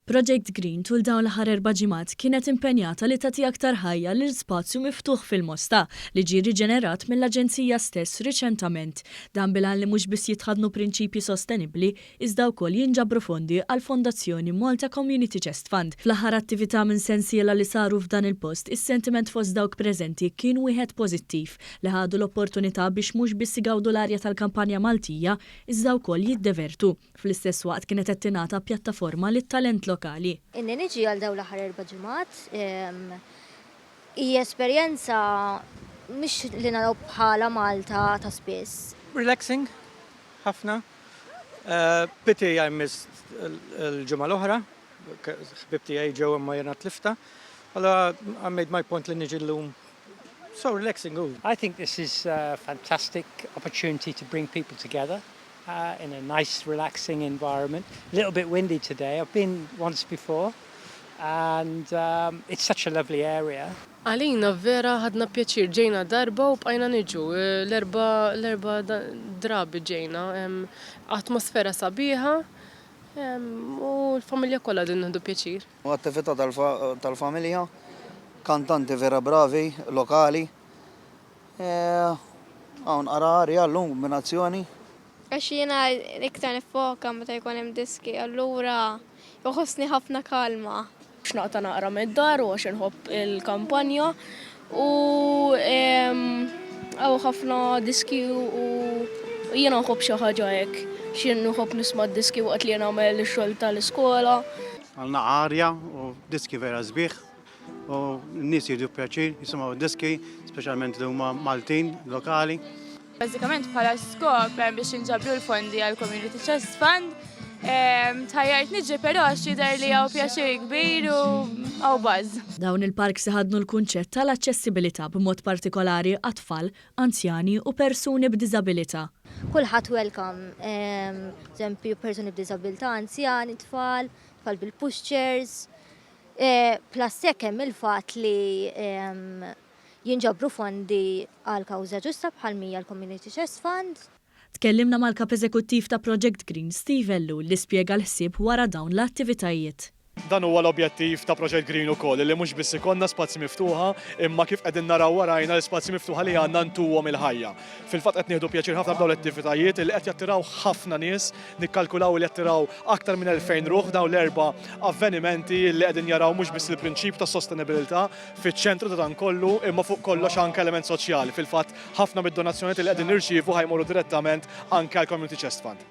Project Green tul dawn l-aħħar 4 ġimgħat kienet impenjata li tagħti aktar ħajja lil spazju miftuħ fil-Mosta li ġie riġenerat mill-Aġenzija stess riċentament. Dan bilan li mhux biss jitħadnu prinċipji sostenibbli iżda wkoll jinġabru fondi għal Fondazzjoni Malta Community Chest Fund. Fl-aħħar attività minn sensiela li saru f'dan il-post, is-sentiment fost dawk preżenti kien wieħed pożittiv li ħadu l-opportunità biex mhux biss igawdu l-arja tal-kampanja Maltija iżda wkoll jiddevertu. Fl-istess waqt kienet qed tingħata pjattaforma lit-talent lokali. Inni niġi għal dawn l-aħħar 4 ġimgħat hija esperjenza mhix li naraw bħala Malta ta' spiss. Relaxing, ħafna. Pity I missed il-ġimgħa l-oħra, ħbib tiegħi ġew imma jiena tlifta. Allora I made my point li niġi llum. So relaxing. I think this is a fantastic opportunity to bring people together. In a nice, relaxing environment. A little bit windy today. I've been once before, and it's such a lovely area. Għalina vera ħadna pjaċir ġejna darba u bqajna niġu. L-erba drabi ġejna. Atmosfera sabiħa u l-familja kollha din naħdu pjaċir. Attività tal-familja, kantanti vera bravi, lokali. Hawn arari llum kombinazzjoni. Għax jiena iktar nifoka meta jkun hemm diski, allura joħossni ħafna kalma. X'naqta naqra mid-dar u għax inħobb il-kampanja u għaw ħafna diski u jiena nħobb xi ħaġa hekk. X'jien nħobb nisma' d-diski waqt li jiena nagħmel ix-xogħol tal-iskola. Għandna arja u diski vera sbieħ u n-nies jieħdu pjaċir jisimgħu d-diski, speċjalment li huma Maltin, lokali. Bażikament bħala skop biex inġabru l-fondi għal Community Chest Fund, tħajjart niġi però x'jidher li hawn pjaċir kbir u hawn baż. Dawn il-parks iħadnu l-kunċett tal-aċċessibilità b'mod partikolari għat-tfal, anzjani u persuni b'diżabilità. Kulħadd welcome, eżempju persuni b'diżabilità, anzjani, tfal bil-pushchairs, plus hemm il-fatt li jinġabru fondi għal kawża ġusta bħal mija l-Community Chest Fund. Tkellimna mal-kap eżekuttiv ta' Project Green, Steve Ellu, li spjega l-ħsieb wara dawn l-attivitajiet. Dan huwa l-objettiv ta' Project Green ukoll li mhux biss ikollna spazji miftuħa, imma kif qegħdin naraw warajna l-spazji miftuħa li għandna ntuhom il-ħajja. Fil-fatt qed nieħdu pjaċir ħafna b'dawn l-attivitajiet li qed jattiraw ħafna nies, nikkalkulaw li jattiraw aktar minn 2000 ruħ dawn l-4 avvenimenti li qegħdin jaraw mhux biss il-prinċip ta' sostenibilità fiċ-ċentru ta' dan kollu, imma fuq kollox anke element soċjali. Fil-fatt ħafna mid-donazzjonijiet li qegħdin nirċievu ħajmorru direttament anke għall Community Chest Fund.